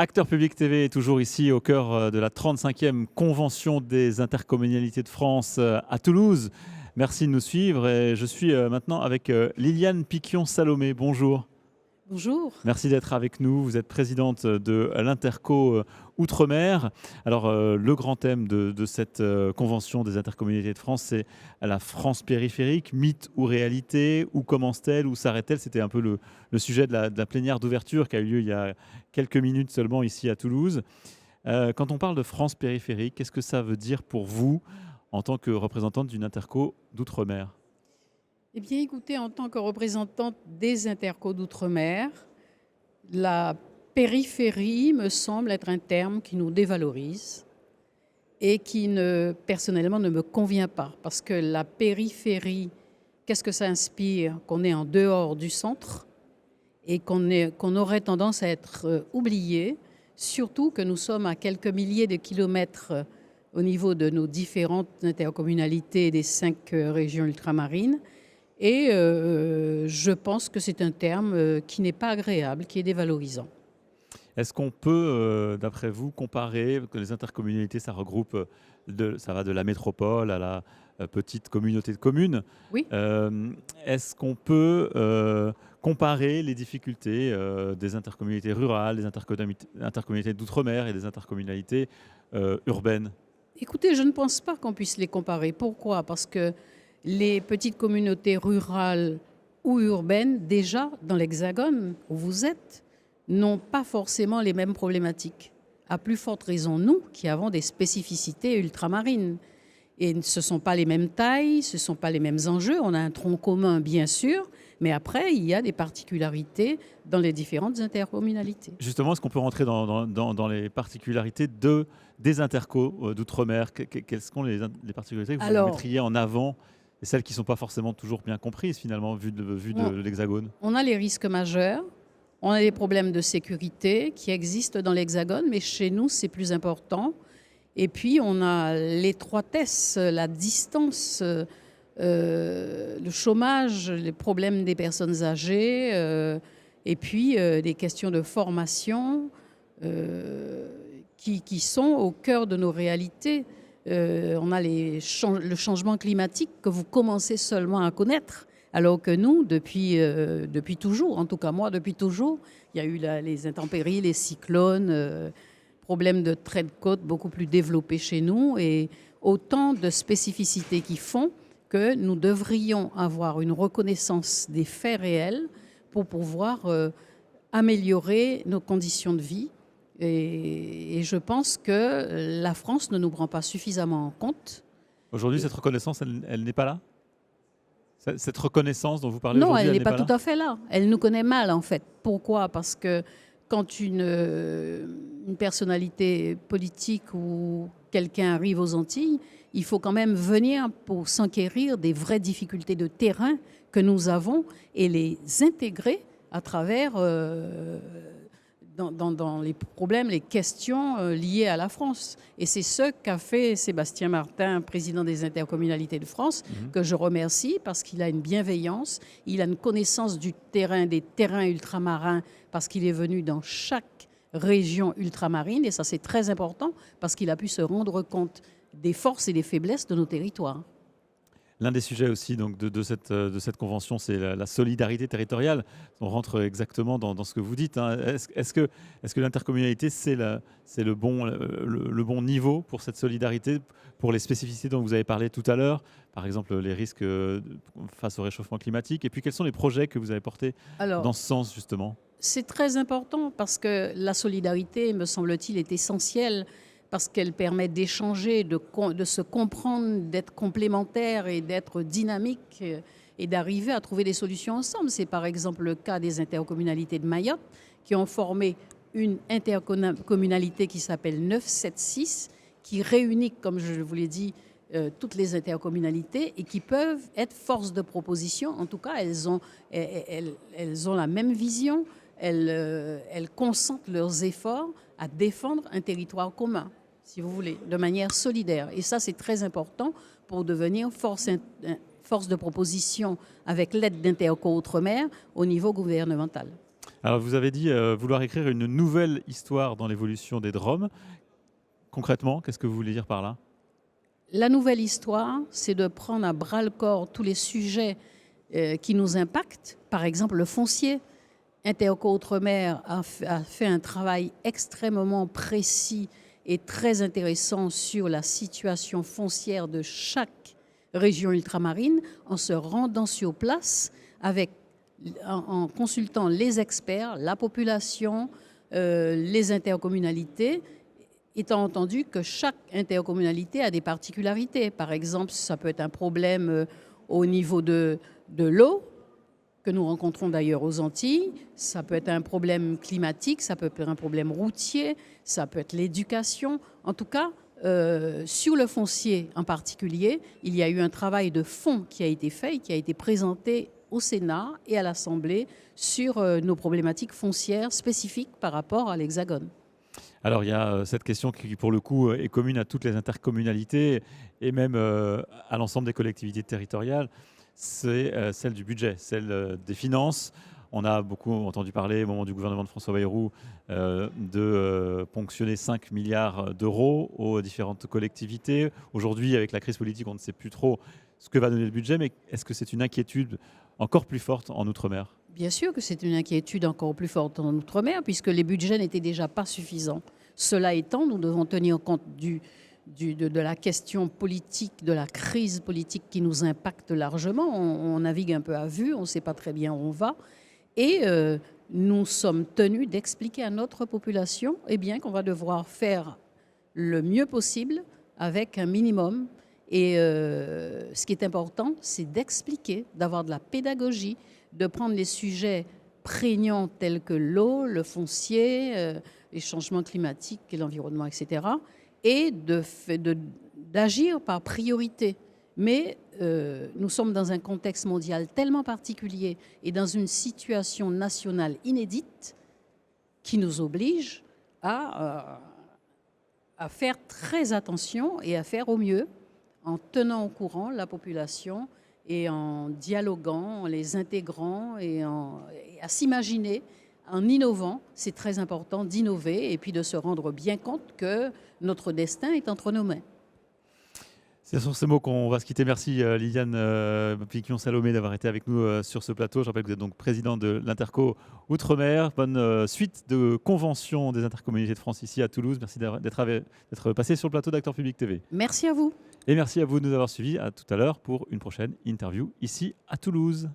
Acteur Public TV est toujours ici au cœur de la 35e convention des intercommunalités de France à Toulouse. Merci de nous suivre et je suis maintenant avec Liliane Piquion-Salomé. Bonjour. Bonjour. Merci d'être avec nous. Vous êtes présidente de l'Interco Outre-mer. Alors, le grand thème de cette convention des intercommunalités de France, c'est la France périphérique. Mythe ou réalité? Où commence-t-elle? Où s'arrête-t-elle? C'était un peu le sujet de la plénière d'ouverture qui a eu lieu il y a quelques minutes seulement ici à Toulouse. Quand on parle de France périphérique, qu'est-ce que ça veut dire pour vous en tant que représentante d'une interco d'outre-mer? Eh bien, écoutez, en tant que représentante des intercos d'outre-mer, la périphérie me semble être un terme qui nous dévalorise et qui, personnellement, ne me convient pas. Parce que la périphérie, qu'est-ce que ça inspire? Qu'on est en dehors du centre et qu'on aurait tendance à être oublié, surtout que nous sommes à quelques milliers de kilomètres au niveau de nos différentes intercommunalités des 5 régions ultramarines. Et je pense que c'est un terme qui n'est pas agréable, qui est dévalorisant. Est-ce qu'on peut, d'après vous, comparer, que les intercommunalités, ça regroupe, ça va de la métropole à la petite communauté de communes. Oui. Est-ce qu'on peut comparer les difficultés des intercommunalités rurales, des intercommunalités d'outre-mer et des intercommunalités urbaines? Écoutez, je ne pense pas qu'on puisse les comparer. Pourquoi? Parce que les petites communautés rurales ou urbaines, déjà dans l'Hexagone où vous êtes, n'ont pas forcément les mêmes problématiques. À plus forte raison, nous, qui avons des spécificités ultramarines. Et ce ne sont pas les mêmes tailles, ce ne sont pas les mêmes enjeux. On a un tronc commun, bien sûr, mais après, il y a des particularités dans les différentes intercommunalités. Justement, est-ce qu'on peut rentrer dans les particularités des intercos d'outre-mer? Quelles sont les particularités que vous mettriez en avant et celles qui ne sont pas forcément toujours bien comprises, finalement, vu de l'Hexagone? On a les risques majeurs. On a des problèmes de sécurité qui existent dans l'Hexagone, mais chez nous, c'est plus important. Et puis, on a l'étroitesse, la distance, le chômage, les problèmes des personnes âgées, et puis des questions de formation qui sont au cœur de nos réalités. On a le changement climatique que vous commencez seulement à connaître. Alors que nous, depuis toujours, en tout cas moi, depuis toujours, il y a eu les intempéries, les cyclones, problèmes de trait de côte beaucoup plus développés chez nous et autant de spécificités qui font que nous devrions avoir une reconnaissance des faits réels pour pouvoir améliorer nos conditions de vie. Et je pense que la France ne nous prend pas suffisamment en compte. Aujourd'hui, cette reconnaissance, elle n'est pas là? Cette reconnaissance dont vous parlez aujourd'hui, elle n'est pas tout à fait là. Elle nous connaît mal, en fait. Pourquoi? Parce que quand une personnalité politique ou quelqu'un arrive aux Antilles, il faut quand même venir pour s'enquérir des vraies difficultés de terrain que nous avons et les intégrer à travers dans les problèmes, les questions liées à la France. Et c'est ce qu'a fait Sébastien Martin, président des intercommunalités de France, que je remercie parce qu'il a une bienveillance, il a une connaissance du terrain, des terrains ultramarins, parce qu'il est venu dans chaque région ultramarine. Et ça, c'est très important parce qu'il a pu se rendre compte des forces et des faiblesses de nos territoires. L'un des sujets aussi donc, de cette convention, c'est la solidarité territoriale. On rentre exactement dans ce que vous dites. Hein. Est-ce que l'intercommunalité, c'est le bon niveau pour cette solidarité, pour les spécificités dont vous avez parlé tout à l'heure, par exemple les risques face au réchauffement climatique? Et puis quels sont les projets que vous avez portés dans ce sens justement? C'est très important parce que la solidarité, me semble-t-il, est essentielle parce qu'elle permet d'échanger, de se comprendre, d'être complémentaires et d'être dynamiques et d'arriver à trouver des solutions ensemble. C'est par exemple le cas des intercommunalités de Mayotte qui ont formé une intercommunalité qui s'appelle 976, qui réunit, comme je vous l'ai dit, toutes les intercommunalités et qui peuvent être force de proposition. En tout cas, elles ont la même vision, elles concentrent leurs efforts à défendre un territoire commun, si vous voulez, de manière solidaire. Et ça, c'est très important pour devenir force de proposition avec l'aide d'Interco Outre-mer au niveau gouvernemental. Alors vous avez dit vouloir écrire une nouvelle histoire dans l'évolution des DROM. Concrètement, qu'est-ce que vous voulez dire par là? La nouvelle histoire, c'est de prendre à bras-le-corps tous les sujets qui nous impactent. Par exemple, le foncier. Interco Outre-mer a fait un travail extrêmement précis et très intéressant sur la situation foncière de chaque région ultramarine en se rendant sur place en consultant les experts, la population, les intercommunalités, étant entendu que chaque intercommunalité a des particularités. Par exemple, ça peut être un problème au niveau de l'eau, que nous rencontrons d'ailleurs aux Antilles, ça peut être un problème climatique, ça peut être un problème routier, ça peut être l'éducation. En tout cas, sur le foncier en particulier, il y a eu un travail de fond qui a été fait et qui a été présenté au Sénat et à l'Assemblée sur nos problématiques foncières spécifiques par rapport à l'Hexagone. Alors il y a cette question qui pour le coup est commune à toutes les intercommunalités et même à l'ensemble des collectivités territoriales, c'est celle du budget, celle des finances. On a beaucoup entendu parler au moment du gouvernement de François Bayrou de ponctionner 5 milliards d'euros aux différentes collectivités. Aujourd'hui, avec la crise politique, on ne sait plus trop ce que va donner le budget, mais est-ce que c'est une inquiétude encore plus forte en Outre-mer? Bien sûr que c'est une inquiétude encore plus forte en Outre-mer, puisque les budgets n'étaient déjà pas suffisants. Cela étant, nous devons tenir compte de la question politique, de la crise politique qui nous impacte largement. On navigue un peu à vue, on ne sait pas très bien où on va. Et nous sommes tenus d'expliquer à notre population qu'on va devoir faire le mieux possible avec un minimum. Et ce qui est important, c'est d'expliquer, d'avoir de la pédagogie, de prendre les sujets prégnants tels que l'eau, le foncier, les changements climatiques et l'environnement, etc. et d'agir par priorité. Mais nous sommes dans un contexte mondial tellement particulier et dans une situation nationale inédite qui nous oblige à faire très attention et à faire au mieux en tenant au courant la population et en dialoguant, en les intégrant et à s'imaginer, en innovant. C'est très important d'innover et puis de se rendre bien compte que notre destin est entre nos mains. C'est sur ces mots qu'on va se quitter. Merci Liliane Piquion-Salomé d'avoir été avec nous sur ce plateau. Je rappelle que vous êtes donc président de l'Interco Outre-mer. Bonne suite de convention des intercommunalités de France ici à Toulouse. Merci d'être passé sur le plateau d'Acteurs Publics TV. Merci à vous. Et merci à vous de nous avoir suivis. À tout à l'heure pour une prochaine interview ici à Toulouse.